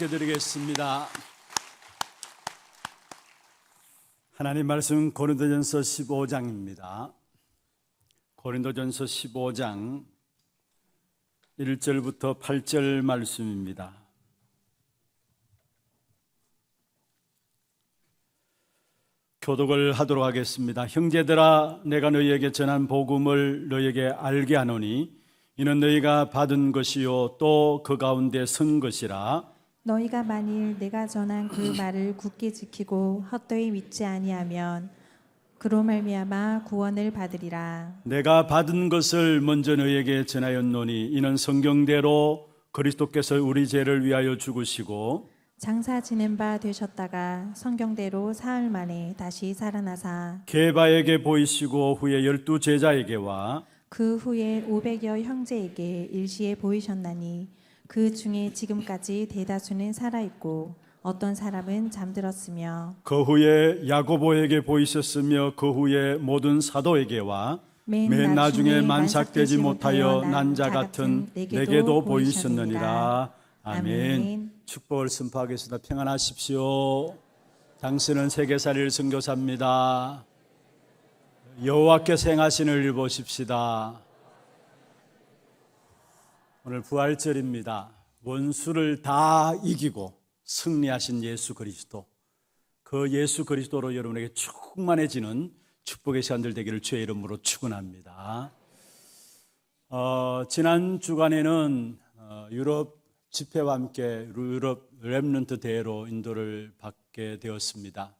맡겨드리겠습니다. 하나님 말씀 고린도전서 15장입니다. 고린도전서 15장 1절부터 8절 말씀입니다. 교독을 하도록 하겠습니다. 형제들아, 내가 너희에게 전한 복음을 너희에게 알게 하노니 이는 너희가 받은 것이요 또 그 가운데 선 것이라. 너희가 만일 내가 전한 그 말을 굳게 지키고 헛되이 믿지 아니하면 그로 말미암아 구원을 받으리라. 내가 받은 것을 먼저 너희에게 전하였노니 이는 성경대로 그리스도께서 우리 죄를 위하여 죽으시고 장사 지낸 바 되셨다가 성경대로 사흘 만에 다시 살아나사 게바에게 보이시고 후에 12 제자에게와 그 후에 500여 형제에게 일시에 보이셨나니 그 중에 지금까지 대다수는 살아있고 어떤 사람은 잠들었으며 그 후에 야고보에게 보이셨으며 그 후에 모든 사도에게와 맨 나중에 만삭되지 못하여 난 자 같은 내게도 보이셨느니라. 아멘. 축복을 선포하겠습니다. 평안하십시오. 당신은 세계살이를 선교사입니다. 여호와께서 행하시는 일 보십시다. 오늘 부활절입니다. 원수를 다 이기고 승리하신 예수 그리스도, 그 예수 그리스도로 여러분에게 충만해지는 축복의 시간들 되기를 주의 이름으로 축원합니다. 지난 주간에는 유럽 집회와 함께 유럽 렘넌트 대회로 인도를 받게 되었습니다.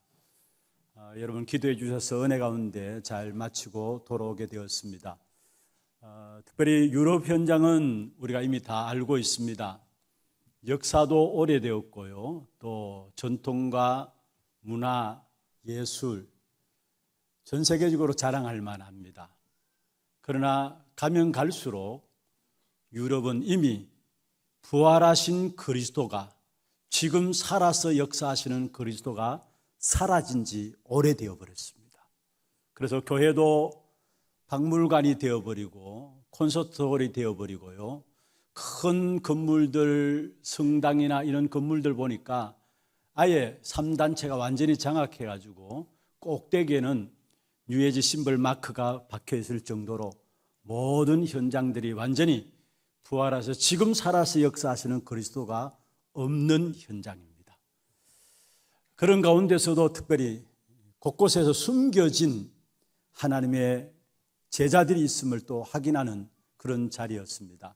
여러분 기도해 주셔서 은혜 가운데 잘 마치고 돌아오게 되었습니다. 특별히 유럽 현장은 우리가 이미 다 알고 있습니다. 역사도 오래되었고요. 또 전통과 문화, 예술 전 세계적으로 자랑할 만합니다. 그러나 가면 갈수록 유럽은 이미 부활하신 그리스도가, 지금 살아서 역사하시는 그리스도가 사라진 지 오래되어 버렸습니다. 그래서 교회도 박물관이 되어버리고 콘서트홀이 되어버리고요. 큰 건물들, 성당이나 이런 건물들 보니까 아예 3단체가 완전히 장악해가지고 꼭대기에는 뉴에이지 심벌 마크가 박혀있을 정도로 모든 현장들이 완전히 부활해서 지금 살아서 역사하시는 그리스도가 없는 현장입니다. 그런 가운데서도 특별히 곳곳에서 숨겨진 하나님의 제자들이 있음을 또 확인하는 그런 자리였습니다.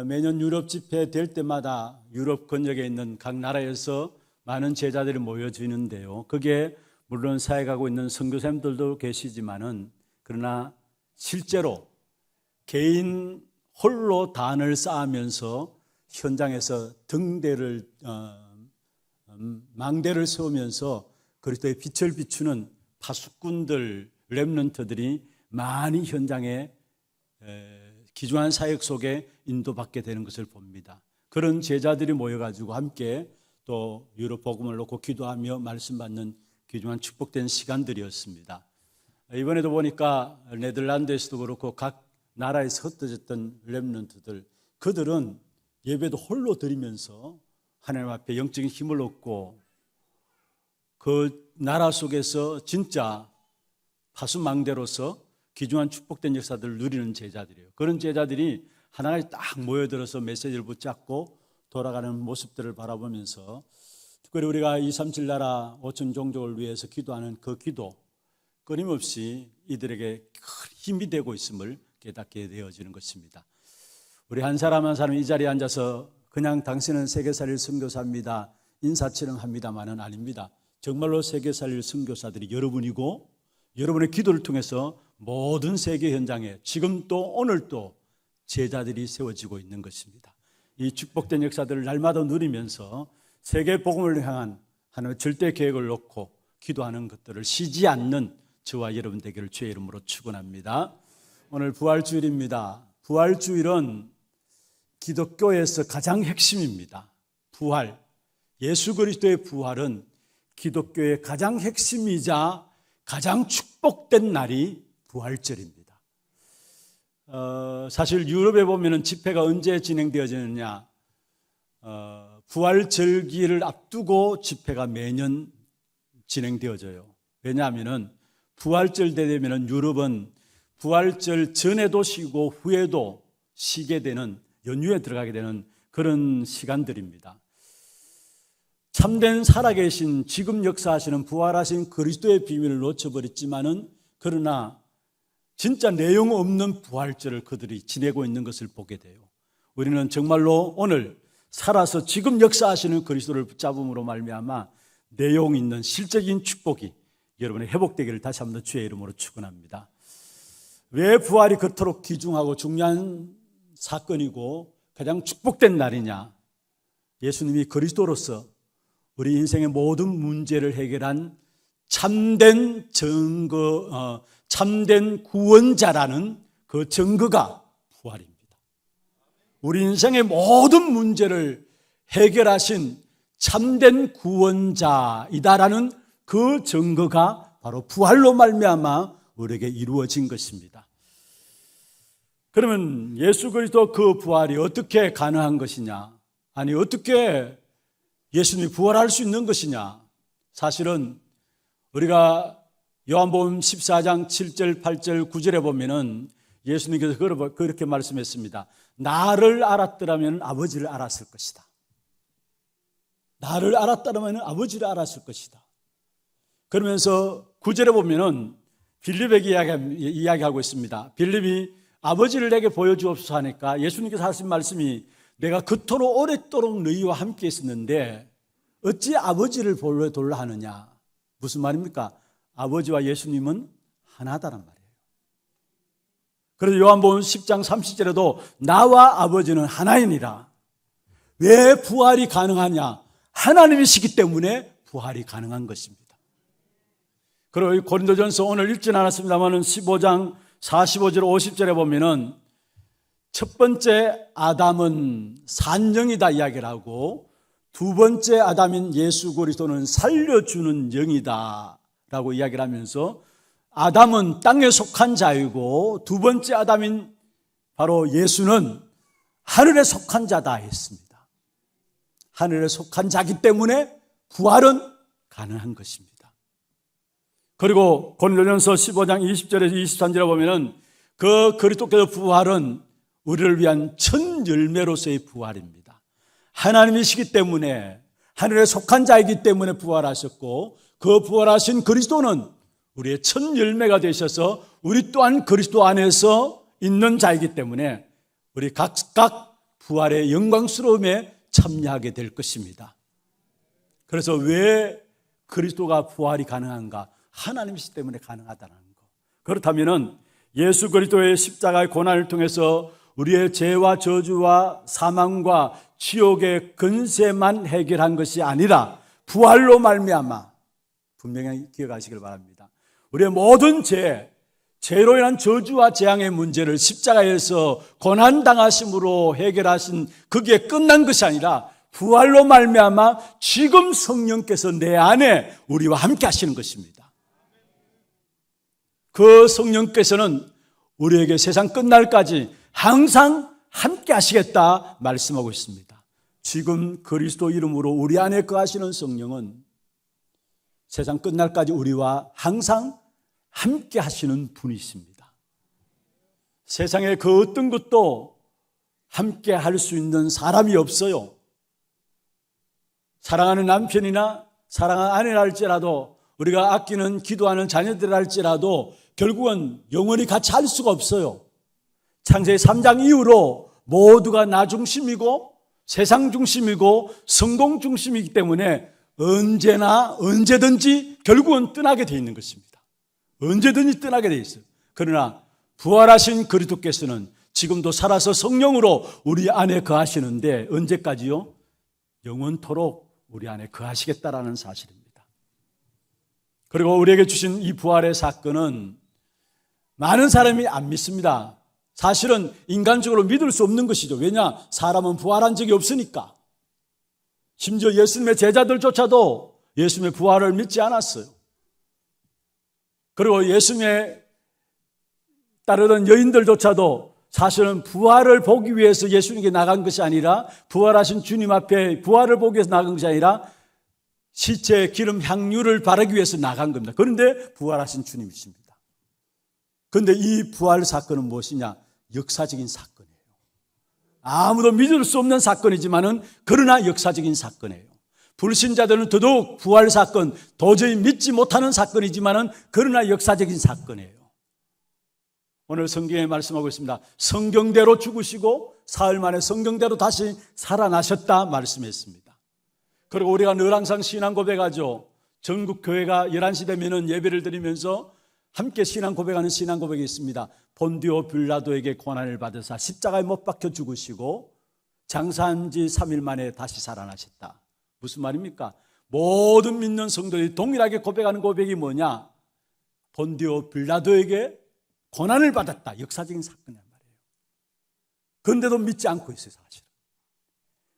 매년 유럽 집회 될 때마다 유럽 권역에 있는 각 나라에서 많은 제자들이 모여지는데요. 그게 물론 사역하고 있는 선교사님들도 계시지만은 그러나 실제로 개인 홀로 단을 쌓으면서 현장에서 등대를 망대를 세우면서 그리스도의 빛을 비추는 파수꾼들, 렘넌트들이 많이 현장에 기중한 사역 속에 인도받게 되는 것을 봅니다. 그런 제자들이 모여가지고 함께 또 유럽 복음을 놓고 기도하며 말씀 받는 귀중한 축복된 시간들이었습니다. 이번에도 보니까 네덜란드에서도 그렇고 각 나라에서 흩어졌던 렘넌트들, 그들은 예배도 홀로 드리면서 하나님 앞에 영적인 힘을 얻고 그 나라 속에서 진짜 파수망대로서 귀중한 축복된 역사들을 누리는 제자들이에요. 그런 제자들이 하나같이 딱 모여들어서 메시지를 붙잡고 돌아가는 모습들을 바라보면서 특별히 우리가 237 나라 5천 종족을 위해서 기도하는 그 기도, 끊임없이 이들에게 큰 힘이 되고 있음을 깨닫게 되어지는 것입니다. 우리 한 사람 한 사람 이 자리에 앉아서 그냥 당신은 세계살릴 선교사입니다, 인사치렁합니다만은 아닙니다. 정말로 세계살릴 선교사들이 여러분이고 여러분의 기도를 통해서 모든 세계 현장에 지금 또 오늘 또 제자들이 세워지고 있는 것입니다. 이 축복된 역사들을 날마다 누리면서 세계 복음을 향한 하나님의 절대 계획을 놓고 기도하는 것들을 쉬지 않는 저와 여러분 되기를 주의 이름으로 축원합니다. 오늘 부활주일입니다. 부활주일은 기독교에서 가장 핵심입니다. 부활, 예수 그리스도의 부활은 기독교의 가장 핵심이자 가장 축복된 날이 부활절입니다. 사실 유럽에 보면 집회가 언제 진행되어지느냐, 부활절기를 앞두고 집회가 매년 진행되어져요. 왜냐하면 부활절 때 되면 유럽은 부활절 전에도 쉬고 후에도 쉬게 되는, 연휴에 들어가게 되는 그런 시간들입니다. 참된 살아계신 지금 역사하시는 부활하신 그리스도의 비밀을 놓쳐버렸지만은, 그러나 진짜 내용 없는 부활절을 그들이 지내고 있는 것을 보게 돼요. 우리는 정말로 오늘 살아서 지금 역사하시는 그리스도를 붙잡음으로 말미암아 내용 있는 실적인 축복이 여러분의 회복되기를 다시 한번 주의 이름으로 축원합니다. 왜 부활이 그토록 귀중하고 중요한 사건이고 가장 축복된 날이냐? 예수님이 그리스도로서 우리 인생의 모든 문제를 해결한 참된 증거, 참된 구원자라는 그 증거가 부활입니다. 우리 인생의 모든 문제를 해결하신 참된 구원자이다라는 그 증거가 바로 부활로 말미암아 우리에게 이루어진 것입니다. 그러면 예수 그리스도 그 부활이 어떻게 가능한 것이냐? 아니, 어떻게 예수님이 부활할 수 있는 것이냐? 사실은 우리가 요한복음 14장 7절, 8절, 9절에 보면은 예수님께서 그렇게 말씀했습니다. 나를 알았더라면 아버지를 알았을 것이다. 나를 알았더라면 아버지를 알았을 것이다. 그러면서 9절에 보면은 빌립에게 이야기하고 있습니다. 빌립이 아버지를 내게 보여주옵소서 하니까 예수님께서 하신 말씀이 내가 그토록 오랫도록 너희와 함께 있었는데 어찌 아버지를 보려돌라 하느냐. 무슨 말입니까? 아버지와 예수님은 하나다란 말이에요. 그래서 요한복음 10장 30절에도 나와 아버지는 하나이니라. 왜 부활이 가능하냐? 하나님이시기 때문에 부활이 가능한 것입니다. 그리고 고린도전서 오늘 읽진 않았습니다만 15장 45절 50절에 보면은 첫 번째 아담은 산영이다 이야기를 하고 두 번째 아담인 예수 그리스도는 살려주는 영이다 라고 이야기를 하면서 아담은 땅에 속한 자이고 두 번째 아담인 바로 예수는 하늘에 속한 자다 했습니다. 하늘에 속한 자기 때문에 부활은 가능한 것입니다. 그리고 고린도전서 15장 20절에서 23절에 보면은 그 그리스도께서 부활은 우리를 위한 첫 열매로서의 부활입니다. 하나님이시기 때문에 하늘에 속한 자이기 때문에 부활하셨고 그 부활하신 그리스도는 우리의 첫 열매가 되셔서 우리 또한 그리스도 안에서 있는 자이기 때문에 우리 각각 부활의 영광스러움에 참여하게 될 것입니다. 그래서 왜 그리스도가 부활이 가능한가? 하나님이시기 때문에 가능하다는 거. 그렇다면 예수 그리스도의 십자가의 고난을 통해서 우리의 죄와 저주와 사망과 지옥의 근세만 해결한 것이 아니라 부활로 말미암아 분명히 기억하시길 바랍니다. 우리의 모든 죄로 인한 저주와 재앙의 문제를 십자가에서 고난당하심으로 해결하신 그게 끝난 것이 아니라 부활로 말미암아 지금 성령께서 내 안에 우리와 함께 하시는 것입니다. 그 성령께서는 우리에게 세상 끝날까지 항상 함께 하시겠다 말씀하고 있습니다. 지금 그리스도 이름으로 우리 안에 거하시는 성령은 세상 끝날까지 우리와 항상 함께 하시는 분이십니다. 세상에 그 어떤 것도 함께 할 수 있는 사람이 없어요. 사랑하는 남편이나 사랑하는 아내라 할지라도 우리가 아끼는 기도하는 자녀들 할지라도 결국은 영원히 같이 할 수가 없어요. 창세기 3장 이후로 모두가 나 중심이고 세상 중심이고 성공 중심이기 때문에 언제든지 결국은 떠나게 되어 있는 것입니다. 언제든지 떠나게 되어 있어요. 그러나 부활하신 그리스도께서는 지금도 살아서 성령으로 우리 안에 거하시는데 언제까지요? 영원토록 우리 안에 거하시겠다라는 사실입니다. 그리고 우리에게 주신 이 부활의 사건은 많은 사람이 안 믿습니다. 사실은 인간적으로 믿을 수 없는 것이죠. 왜냐? 사람은 부활한 적이 없으니까. 심지어 예수님의 제자들조차도 예수님의 부활을 믿지 않았어요. 그리고 예수님의 따르던 여인들조차도 사실은 부활을 보기 위해서 예수님께 나간 것이 아니라, 부활하신 주님 앞에 부활을 보기 위해서 나간 것이 아니라 시체에 기름 향유를 바르기 위해서 나간 겁니다. 그런데 부활하신 주님이십니다. 그런데 이 부활 사건은 무엇이냐? 역사적인 사건이에요. 아무도 믿을 수 없는 사건이지만은 그러나 역사적인 사건이에요. 불신자들은 더더욱 부활 사건, 도저히 믿지 못하는 사건이지만은 그러나 역사적인 사건이에요. 오늘 성경에 말씀하고 있습니다. 성경대로 죽으시고 사흘 만에 성경대로 다시 살아나셨다 말씀했습니다. 그리고 우리가 늘 항상 신앙 고백하죠. 전국 교회가 11시 되면은 예배를 드리면서 함께 신앙 고백하는 신앙 고백이 있습니다. 본디오 빌라도에게 고난을 받으사 십자가에 못 박혀 죽으시고 장사한 지 3일 만에 다시 살아나셨다. 무슨 말입니까? 모든 믿는 성도들이 동일하게 고백하는 고백이 뭐냐? 본디오 빌라도에게 고난을 받았다. 역사적인 사건이란 말이에요. 그런데도 믿지 않고 있어요, 사실은.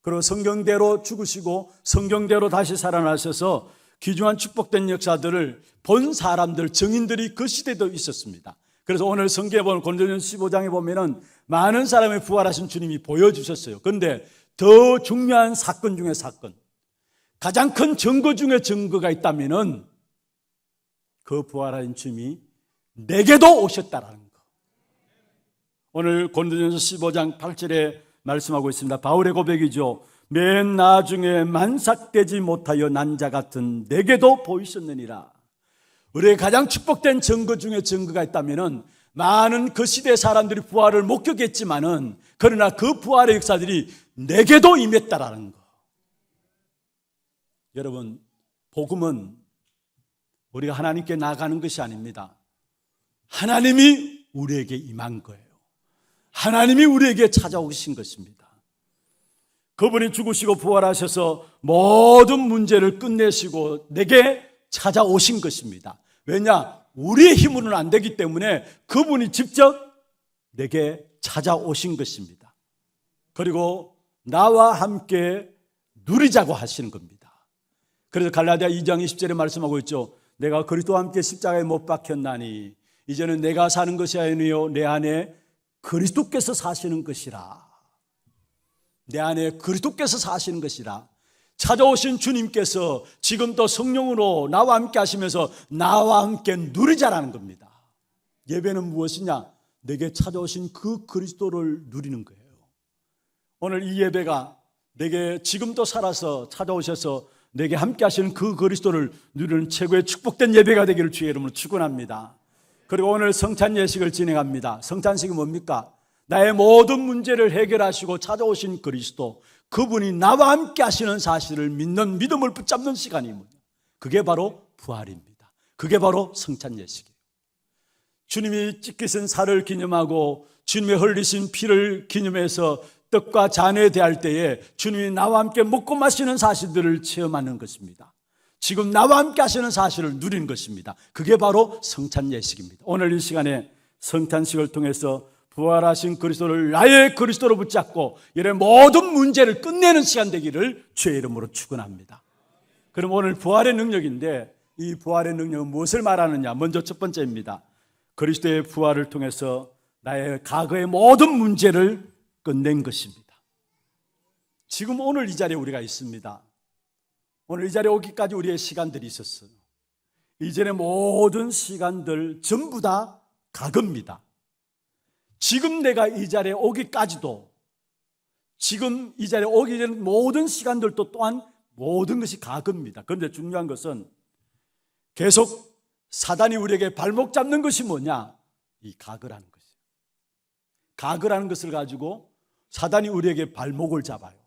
그리고 성경대로 죽으시고 성경대로 다시 살아나셔서 귀중한 축복된 역사들을 본 사람들, 증인들이 그 시대도 있었습니다. 그래서 오늘 성경에 보면 고린도전서 15장에 보면은 많은 사람의 부활하신 주님이 보여주셨어요. 그런데 더 중요한 사건 중에 사건, 가장 큰 증거 중에 증거가 있다면은 그 부활하신 주님이 내게도 오셨다라는 거. 오늘 고린도전서 15장 8절에 말씀하고 있습니다. 바울의 고백이죠. 맨 나중에 만삭되지 못하여 난 자 같은 내게도 보이셨느니라. 우리의 가장 축복된 증거 중에 증거가 있다면은 많은 그 시대 사람들이 부활을 목격했지만은 그러나 그 부활의 역사들이 내게도 임했다라는 거. 여러분, 복음은 우리가 하나님께 나가는 것이 아닙니다. 하나님이 우리에게 임한 거예요. 하나님이 우리에게 찾아오신 것입니다. 그분이 죽으시고 부활하셔서 모든 문제를 끝내시고 내게 찾아오신 것입니다. 왜냐? 우리의 힘으로는 안 되기 때문에 그분이 직접 내게 찾아오신 것입니다. 그리고 나와 함께 누리자고 하시는 겁니다. 그래서 갈라디아 2장 20절에 말씀하고 있죠. 내가 그리스도와 함께 십자가에 못 박혔나니 이제는 내가 사는 것이 아니요 내 안에 그리스도께서 사시는 것이라. 내 안에 그리스도께서 사시는 것이라. 찾아오신 주님께서 지금도 성령으로 나와 함께 하시면서 나와 함께 누리자라는 겁니다. 예배는 무엇이냐? 내게 찾아오신 그 그리스도를 누리는 거예요. 오늘 이 예배가 내게 지금도 살아서 찾아오셔서 내게 함께 하시는 그 그리스도를 누리는 최고의 축복된 예배가 되기를 주의 이름으로 축원합니다. 그리고 오늘 성찬 예식을 진행합니다. 성찬식이 뭡니까? 나의 모든 문제를 해결하시고 찾아오신 그리스도, 그분이 나와 함께 하시는 사실을 믿는 믿음을 붙잡는 시간이 뭐냐? 그게 바로 부활입니다. 그게 바로 성찬 예식이에요. 주님이 찢기신 살을 기념하고 주님의 흘리신 피를 기념해서 떡과 잔에 대할 때에 주님이 나와 함께 먹고 마시는 사실들을 체험하는 것입니다. 지금 나와 함께 하시는 사실을 누리는 것입니다. 그게 바로 성찬 예식입니다. 오늘 이 시간에 성찬식을 통해서 부활하신 그리스도를 나의 그리스도로 붙잡고 이런 모든 문제를 끝내는 시간 되기를 주의 이름으로 축원합니다. 그럼 오늘 부활의 능력인데 이 부활의 능력은 무엇을 말하느냐? 먼저 첫 번째입니다. 그리스도의 부활을 통해서 나의 과거의 모든 문제를 끝낸 것입니다. 지금 오늘 이 자리에 우리가 있습니다. 오늘 이 자리에 오기까지 우리의 시간들이 있었어요. 이전의 모든 시간들 전부 다 과거입니다. 지금 내가 이 자리에 오기까지도, 지금 이 자리에 오기 전 모든 시간들도 또한 모든 것이 과거입니다. 그런데 중요한 것은 계속 사단이 우리에게 발목 잡는 것이 뭐냐? 이 과거라는 것이에요. 과거라는 것을 가지고 사단이 우리에게 발목을 잡아요.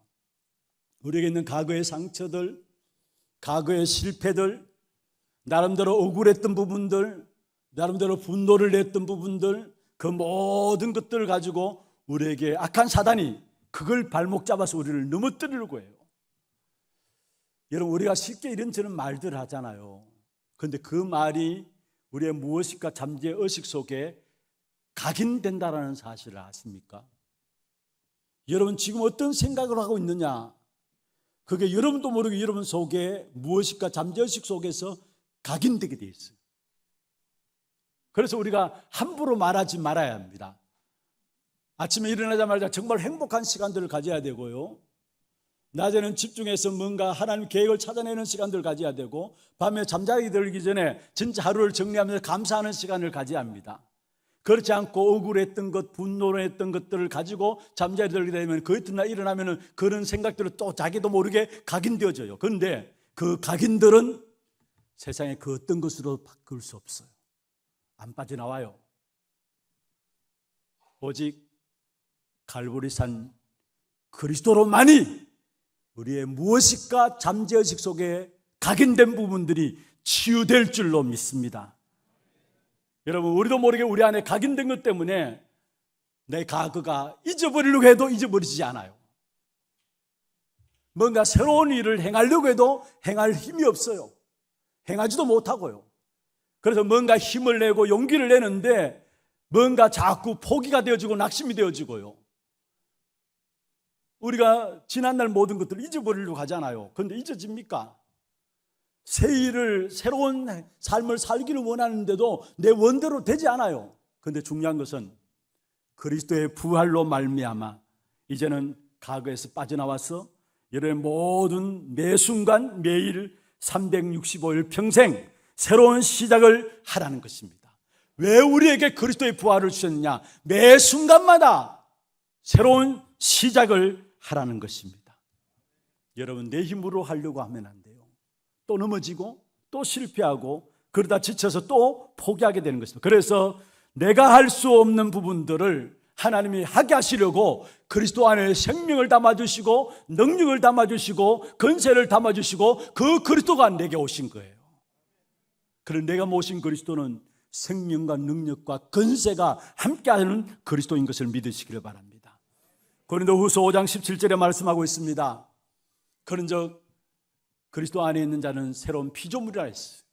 우리에게 있는 과거의 상처들, 과거의 실패들, 나름대로 억울했던 부분들, 나름대로 분노를 냈던 부분들, 그 모든 것들을 가지고 우리에게 악한 사단이 그걸 발목 잡아서 우리를 넘어뜨리려고 해요. 여러분, 우리가 쉽게 이런저런 말들 하잖아요. 그런데 그 말이 우리의 무엇인가 잠재의 의식 속에 각인된다라는 사실을 아십니까? 여러분 지금 어떤 생각을 하고 있느냐? 그게 여러분도 모르게 여러분 속에 무엇인가 잠재의 의식 속에서 각인되게 돼 있어요. 그래서 우리가 함부로 말하지 말아야 합니다. 아침에 일어나자마자 정말 행복한 시간들을 가져야 되고요. 낮에는 집중해서 뭔가 하나님 계획을 찾아내는 시간들을 가져야 되고, 밤에 잠자기 들기 전에 진짜 하루를 정리하면서 감사하는 시간을 가져야 합니다. 그렇지 않고 억울했던 것, 분노했던 것들을 가지고 잠자리 들게 되면 그 이튿날 일어나면 그런 생각들을 또 자기도 모르게 각인되어져요. 그런데 그 각인들은 세상에 그 어떤 것으로 바꿀 수 없어요. 안 빠져나와요. 오직 갈보리산 그리스도로만이 우리의 무엇인가 잠재의식 속에 각인된 부분들이 치유될 줄로 믿습니다. 여러분, 우리도 모르게 우리 안에 각인된 것 때문에 내 과거가 잊어버리려고 해도 잊어버리지 않아요. 뭔가 새로운 일을 행하려고 해도 행할 힘이 없어요. 행하지도 못하고요. 그래서 뭔가 힘을 내고 용기를 내는데 뭔가 자꾸 포기가 되어지고 낙심이 되어지고요. 우리가 지난날 모든 것들을 잊어버리려고 하잖아요. 그런데 잊어집니까? 새 일을, 새로운 삶을 살기를 원하는데도 내 원대로 되지 않아요. 그런데 중요한 것은 그리스도의 부활로 말미암아 이제는 과거에서 빠져나와서 여러분의 모든 매 순간 매일 365일 평생 새로운 시작을 하라는 것입니다. 왜 우리에게 그리스도의 부활을 주셨느냐? 매 순간마다 새로운 시작을 하라는 것입니다. 여러분, 내 힘으로 하려고 하면 안 돼요. 또 넘어지고 또 실패하고 그러다 지쳐서 또 포기하게 되는 것입니다. 그래서 내가 할 수 없는 부분들을 하나님이 하게 하시려고 그리스도 안에 생명을 담아주시고 능력을 담아주시고 권세를 담아주시고 그 그리스도가 내게 오신 거예요. 그런데 내가 모신 그리스도는 생명과 능력과 권세가 함께하는 그리스도인 것을 믿으시기를 바랍니다. 고린도후서 5장 17절에 말씀하고 있습니다. 그런즉 그리스도 안에 있는 자는 새로운 피조물이라 했어요.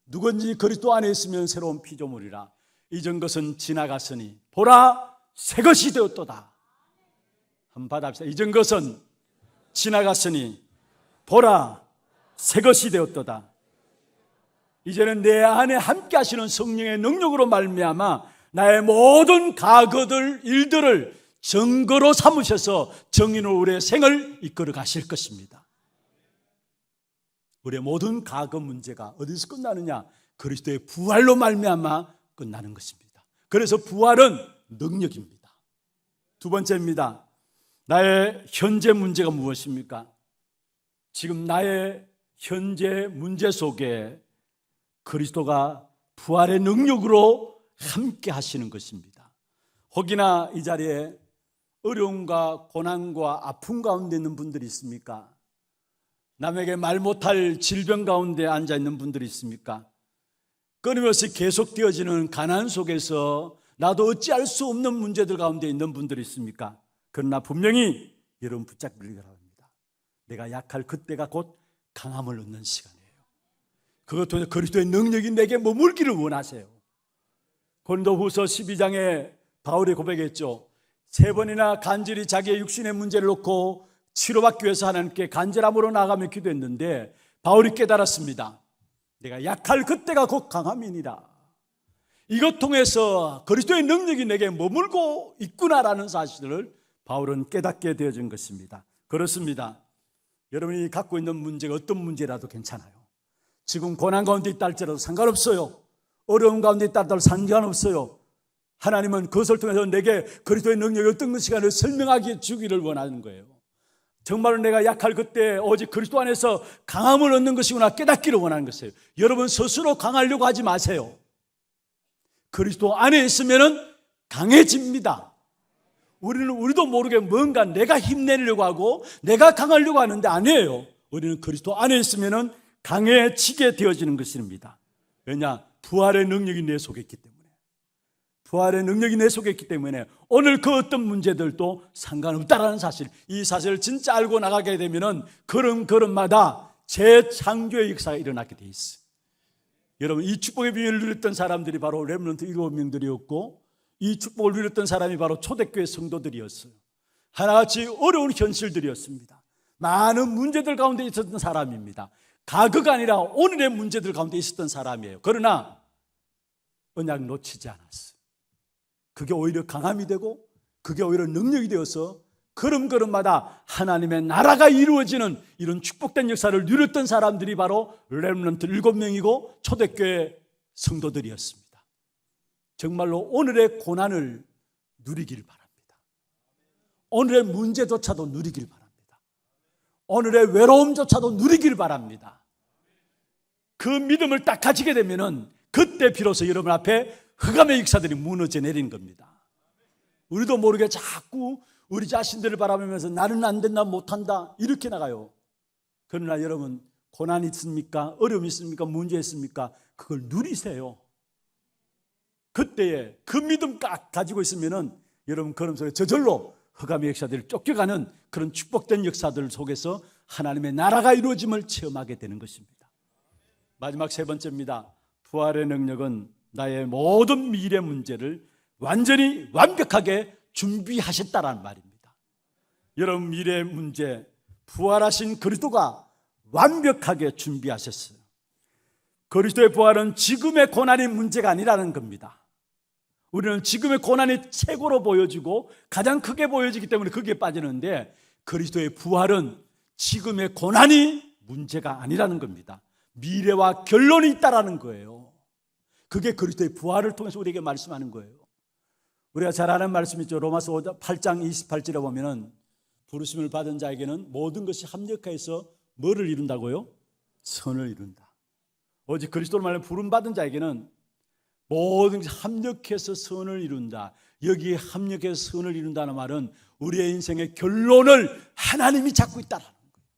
누구든지 그리스도 안에 있으면 새로운 피조물이라. 이전 것은 지나갔으니 보라 새 것이 되었도다. 한번 받아봅시다. 이전 것은 지나갔으니 보라 새 것이 되었도다. 이제는 내 안에 함께 하시는 성령의 능력으로 말미암아 나의 모든 과거들 일들을 증거로 삼으셔서 정의로 우리의 생을 이끌어 가실 것입니다. 우리의 모든 과거 문제가 어디서 끝나느냐? 그리스도의 부활로 말미암아 끝나는 것입니다. 그래서 부활은 능력입니다. 두 번째입니다. 나의 현재 문제가 무엇입니까? 지금 나의 현재 문제 속에 그리스도가 부활의 능력으로 함께 하시는 것입니다. 혹이나 이 자리에 어려움과 고난과 아픔 가운데 있는 분들이 있습니까? 남에게 말 못할 질병 가운데 앉아 있는 분들이 있습니까? 끊임없이 계속되어지는 가난 속에서 나도 어찌할 수 없는 문제들 가운데 있는 분들이 있습니까? 그러나 분명히 여러분 붙잡기를 바랍니다. 내가 약할 그때가 곧 강함을 얻는 시간이에요. 그것도 그리스도의 능력이 내게 머물기를 원하세요. 고린도후서 12장에 바울이 고백했죠. 3번이나 간절히 자기의 육신의 문제를 놓고 치료받기 위해서 하나님께 간절함으로 나아가며 기도했는데 바울이 깨달았습니다. 내가 약할 그때가 곧 강함이니라. 이것 통해서 그리스도의 능력이 내게 머물고 있구나라는 사실을 바울은 깨닫게 되어진 것입니다. 그렇습니다. 여러분이 갖고 있는 문제가 어떤 문제라도 괜찮아요. 지금 고난 가운데 있다 할지라도 상관없어요. 어려움 가운데 있다 할지라도 상관없어요. 하나님은 그것을 통해서 내게 그리스도의 능력이 어떤 것인가를 설명하게 주기를 원하는 거예요. 정말로 내가 약할 그때 오직 그리스도 안에서 강함을 얻는 것이구나 깨닫기를 원하는 것이에요. 여러분 스스로 강하려고 하지 마세요. 그리스도 안에 있으면 강해집니다. 우리도 모르게 뭔가 내가 힘내려고 하고 내가 강하려고 하는데 아니에요. 우리는 그리스도 안에 있으면 강해지게 되어지는 것입니다. 왜냐? 부활의 능력이 내 속에 있기 때문에. 부활의 능력이 내 속에 있기 때문에 오늘 그 어떤 문제들도 상관없다라는 사실, 이 사실을 진짜 알고 나가게 되면 걸음걸음마다 재창조의 역사가 일어나게 돼 있어요. 여러분, 이 축복의 비밀을 누렸던 사람들이 바로 렘넌트 7명들이었고 이 축복을 누렸던 사람이 바로 초대교회 성도들이었어요. 하나같이 어려운 현실들이었습니다. 많은 문제들 가운데 있었던 사람입니다. 과거가 아니라 오늘의 문제들 가운데 있었던 사람이에요. 그러나 언약 놓치지 않았어요. 그게 오히려 강함이 되고 그게 오히려 능력이 되어서 걸음걸음마다 하나님의 나라가 이루어지는 이런 축복된 역사를 누렸던 사람들이 바로 렘넌트 7명이고 초대교회 성도들이었습니다. 정말로 오늘의 고난을 누리길 바랍니다. 오늘의 문제조차도 누리길 바랍니다. 오늘의 외로움조차도 누리길 바랍니다. 그 믿음을 딱 가지게 되면은 그때 비로소 여러분 앞에 흑암의 역사들이 무너져 내리는 겁니다. 우리도 모르게 자꾸 우리 자신들을 바라보면서 나는 안 된다, 못한다 이렇게 나가요. 그러나 여러분, 고난이 있습니까? 어려움이 있습니까? 문제 있습니까? 그걸 누리세요. 그때에 그 믿음 딱 가지고 있으면은 여러분 걸음 속에 저절로 흑암의 역사들을 쫓겨가는 그런 축복된 역사들 속에서 하나님의 나라가 이루어짐을 체험하게 되는 것입니다. 마지막 세 번째입니다. 부활의 능력은 나의 모든 미래 문제를 완전히 완벽하게 준비하셨다라는 말입니다. 여러분, 미래의 문제, 부활하신 그리스도가 완벽하게 준비하셨어요. 그리스도의 부활은 지금의 고난이 문제가 아니라는 겁니다. 우리는 지금의 고난이 최고로 보여지고 가장 크게 보여지기 때문에 거기에 빠지는데, 그리스도의 부활은 지금의 고난이 문제가 아니라는 겁니다. 미래와 결론이 있다라는 거예요. 그게 그리스도의 부활을 통해서 우리에게 말씀하는 거예요. 우리가 잘 아는 말씀 있죠. 로마서 8장 28절에 보면은 부르심을 받은 자에게는 모든 것이 합력해서 뭐를 이룬다고요? 선을 이룬다. 오직 그리스도로 말하면 부름 받은 자에게는 모든 것이 합력해서 선을 이룬다. 여기에 합력해서 선을 이룬다는 말은 우리의 인생의 결론을 하나님이 잡고 있다라는 거예요.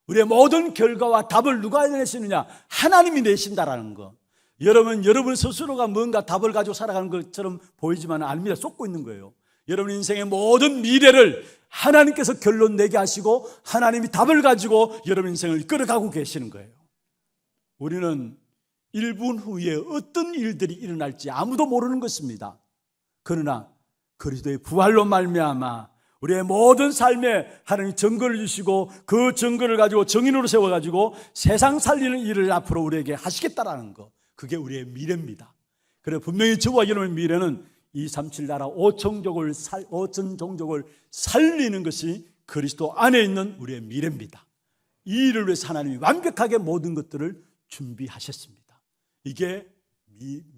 우리의 모든 결과와 답을 누가 내시느냐? 하나님이 내신다라는 거. 여러분 스스로가 뭔가 답을 가지고 살아가는 것처럼 보이지만 아닙니다. 쏟고 있는 거예요. 여러분 인생의 모든 미래를 하나님께서 결론 내게 하시고 하나님이 답을 가지고 여러분 인생을 이끌어가고 계시는 거예요. 우리는 1분 후에 어떤 일들이 일어날지 아무도 모르는 것입니다. 그러나 그리스도의 부활로 말미암아 우리의 모든 삶에 하나님이 증거를 주시고 그 증거를 가지고 정인으로 세워가지고 세상 살리는 일을 앞으로 우리에게 하시겠다라는 것, 그게 우리의 미래입니다. 그래 분명히 저와 여러분의 미래는 237 나라 5천 종족을 살리는 것이 그리스도 안에 있는 우리의 미래입니다. 이 일을 위해서 하나님이 완벽하게 모든 것들을 준비하셨습니다. 이게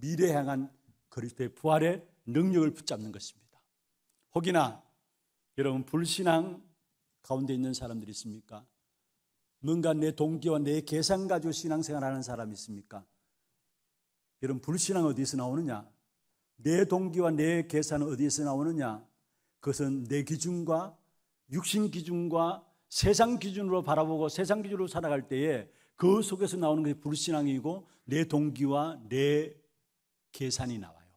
미래에 향한 그리스도의 부활의 능력을 붙잡는 것입니다. 혹이나 여러분 불신앙 가운데 있는 사람들이 있습니까? 뭔가 내 동기와 내 계산 가지고 신앙생활하는 사람이 있습니까? 여러분 불신앙 어디서 나오느냐? 내 동기와 내 계산은 어디에서 나오느냐? 그것은 내 기준과 육신 기준과 세상 기준으로 바라보고 세상 기준으로 살아갈 때에 그 속에서 나오는 것이 불신앙이고 내 동기와 내 계산이 나와요.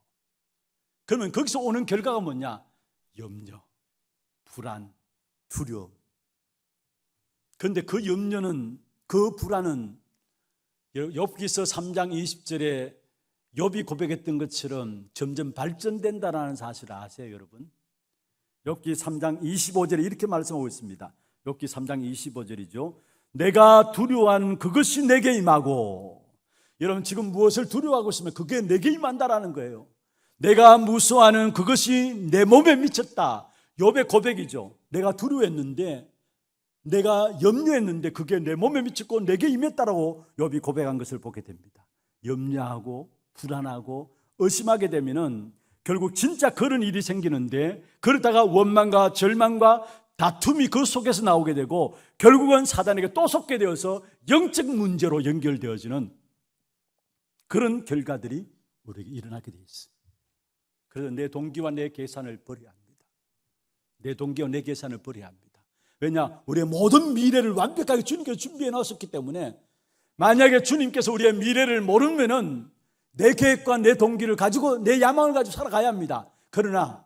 그러면 거기서 오는 결과가 뭐냐? 염려, 불안, 두려움. 그런데 그 염려는, 그 불안은 욥기서 3장 20절에 욥이 고백했던 것처럼 점점 발전된다는 사실을 아세요, 여러분? 욥기 3장 25절에 이렇게 말씀하고 있습니다. 욥기 3장 25절이죠. 내가 두려워하는 그것이 내게 임하고, 여러분 지금 무엇을 두려워하고 있으면 그게 내게 임한다라는 거예요. 내가 무서워하는 그것이 내 몸에 미쳤다. 욥의 고백이죠. 내가 두려워했는데, 내가 염려했는데 그게 내 몸에 미쳤고 내게 임했다라고 욥이 고백한 것을 보게 됩니다. 염려하고 불안하고 의심하게 되면은 결국 진짜 그런 일이 생기는데, 그러다가 원망과 절망과 다툼이 그 속에서 나오게 되고 결국은 사단에게 또 속게 되어서 영적 문제로 연결되어지는 그런 결과들이 우리에게 일어나게 되어 있어요. 그래서 내 동기와 내 계산을 버려야 합니다. 내 동기와 내 계산을 버려야 합니다. 왜냐? 우리의 모든 미래를 완벽하게 주님께서 준비해 놨었기 때문에, 만약에 주님께서 우리의 미래를 모르면은 내 계획과 내 동기를 가지고 내 야망을 가지고 살아가야 합니다. 그러나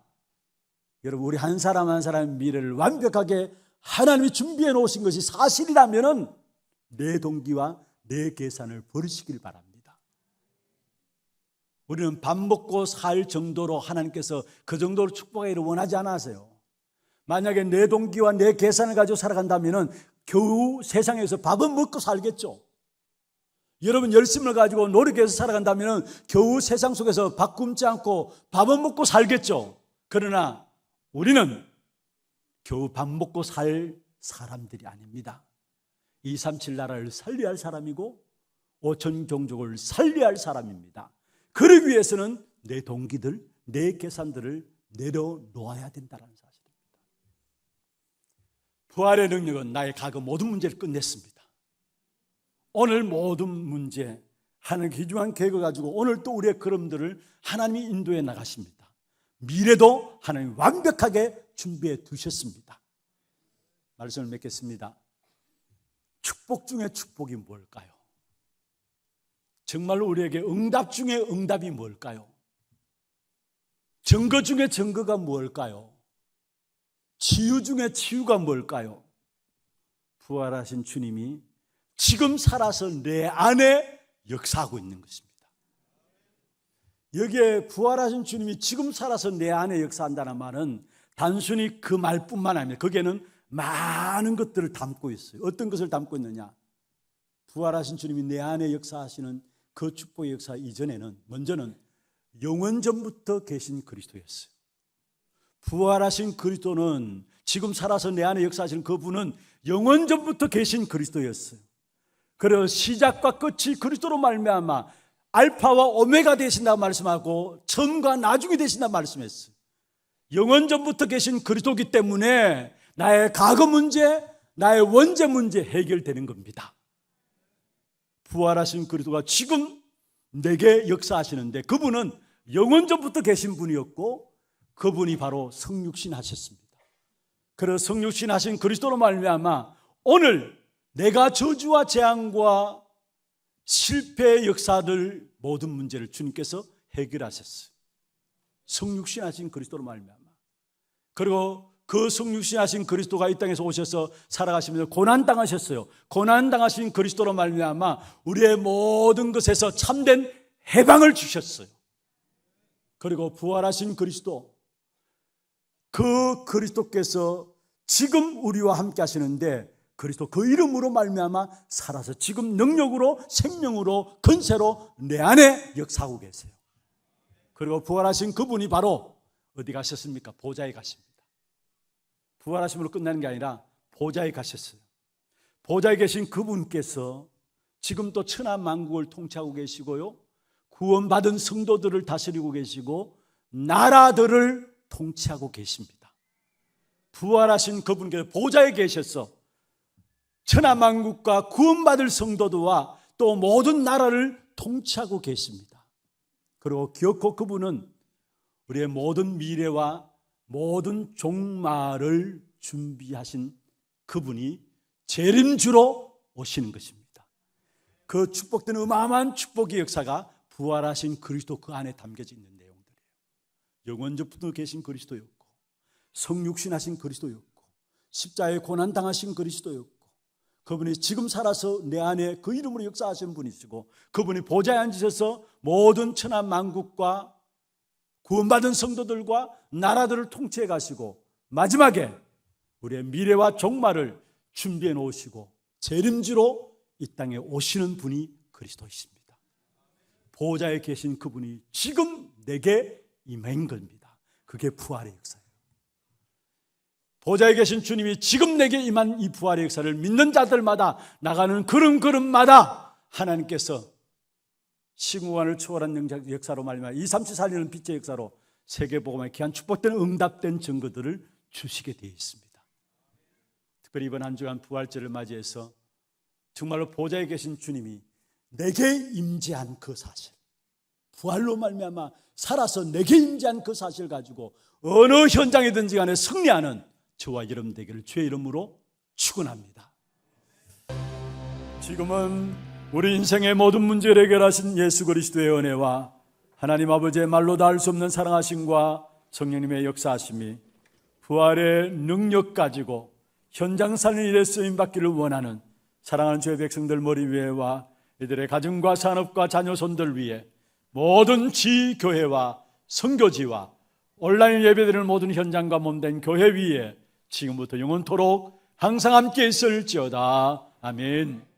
여러분 우리 한 사람 한 사람의 미래를 완벽하게 하나님이 준비해 놓으신 것이 사실이라면은 내 동기와 내 계산을 버리시길 바랍니다. 우리는 밥 먹고 살 정도로 하나님께서 그 정도로 축복하기를 원하지 않으세요. 만약에 내 동기와 내 계산을 가지고 살아간다면은 겨우 세상에서 밥은 먹고 살겠죠. 여러분 열심을 가지고 노력해서 살아간다면 겨우 세상 속에서 밥 굶지 않고 밥은 먹고 살겠죠. 그러나 우리는 겨우 밥 먹고 살 사람들이 아닙니다. 237 나라를 살려야 할 사람이고 5천 종족을 살려야 할 사람입니다. 그러기 위해서는 내 동기들, 내 계산들을 내려놓아야 된다는 사실입니다. 부활의 능력은 나의 과거 모든 문제를 끝냈습니다. 오늘 모든 문제, 하나님 귀중한 계획을 가지고 오늘 또 우리의 걸음들을 하나님이 인도해 나가십니다. 미래도 하나님 완벽하게 준비해 두셨습니다. 말씀을 맺겠습니다. 축복 중에 축복이 뭘까요? 정말로 우리에게 응답 중에 응답이 뭘까요? 증거 중에 증거가 뭘까요? 치유 중에 치유가 뭘까요? 부활하신 주님이 지금 살아서 내 안에 역사하고 있는 것입니다. 여기에 부활하신 주님이 지금 살아서 내 안에 역사한다는 말은 단순히 그 말뿐만 아니라 거기에는 많은 것들을 담고 있어요. 어떤 것을 담고 있느냐? 부활하신 주님이 내 안에 역사하시는 그 축복의 역사 이전에는 먼저는 영원 전부터 계신 그리스도였어요. 부활하신 그리스도는 지금 살아서 내 안에 역사하시는 그분은 영원 전부터 계신 그리스도였어요. 그래서 시작과 끝이 그리스도로 말미암아 알파와 오메가 되신다고 말씀하고 처음과 나중이 되신다고 말씀했어요. 영원 전부터 계신 그리스도이기 때문에 나의 과거 문제, 나의 원죄 문제 해결되는 겁니다. 부활하신 그리스도가 지금 내게 역사하시는데 그분은 영원 전부터 계신 분이었고 그분이 바로 성육신 하셨습니다. 그래서 성육신 하신 그리스도로 말미암아 오늘 내가 저주와 재앙과 실패의 역사들 모든 문제를 주님께서 해결하셨어요. 성육신 하신 그리스도로 말미암아. 그리고 그 성육신 하신 그리스도가 이 땅에서 오셔서 살아가시면서 고난당하셨어요. 고난당하신 그리스도로 말미암아 우리의 모든 것에서 참된 해방을 주셨어요. 그리고 부활하신 그리스도, 그 그리스도께서 지금 우리와 함께 하시는데 그리스도 그 이름으로 말미암아 살아서 지금 능력으로 생명으로 권세로 내 안에 역사하고 계세요. 그리고 부활하신 그분이 바로 어디 가셨습니까? 보좌에 가십니다. 부활하심으로 끝나는 게 아니라 보좌에 가셨어요. 보좌에 계신 그분께서 지금 또 천하 만국을 통치하고 계시고요, 구원받은 성도들을 다스리고 계시고 나라들을 통치하고 계십니다. 부활하신 그분께서 보좌에 계셔서 천하 만국과 구원받을 성도들과 또 모든 나라를 통치하고 계십니다. 그리고 기어코 그분은 우리의 모든 미래와 모든 종말을 준비하신 그분이 재림주로 오시는 것입니다. 그 축복된 어마어마한 축복의 역사가 부활하신 그리스도 그 안에 담겨져 있는 내용들이에요. 영원전부터 계신 그리스도였고 성육신하신 그리스도였고 십자가에 고난당하신 그리스도였고 그분이 지금 살아서 내 안에 그 이름으로 역사하시는 분이시고 그분이 보좌에 앉으셔서 모든 천하 만국과 구원받은 성도들과 나라들을 통치해 가시고 마지막에 우리의 미래와 종말을 준비해 놓으시고 재림주로 이 땅에 오시는 분이 그리스도이십니다. 보좌에 계신 그분이 지금 내게 임한 겁니다. 그게 부활의 역사예요. 보좌에 계신 주님이 지금 내게 임한 이 부활의 역사를 믿는 자들마다 나가는 걸음걸음마다 하나님께서 시공간을 초월한 역사로 말미암아 237살리는 빛의 역사로 세계복음의 귀한 축복된 응답된 증거들을 주시게 되어 있습니다. 특별히 이번 한 주간 부활절을 맞이해서 정말로 보좌에 계신 주님이 내게 임재한 그 사실, 부활로 말미암아 살아서 내게 임재한 그 사실 가지고 어느 현장이든지 간에 승리하는 저와 여러분 되기를 주의 이름으로 축원합니다. 지금은 우리 인생의 모든 문제를 해결하신 예수 그리스도의 은혜와 하나님 아버지의 말로 다 할 수 없는 사랑하심과 성령님의 역사하심이 부활의 능력 가지고 현장 살리는 일에 쓰임받기를 원하는 사랑하는 주의 백성들 머리 위에와 이들의 가정과 산업과 자녀손들 위에 모든 지교회와 선교지와 온라인 예배드리는 모든 현장과 몸된 교회 위에 지금부터 영원토록 항상 함께 있을지어다. 아멘.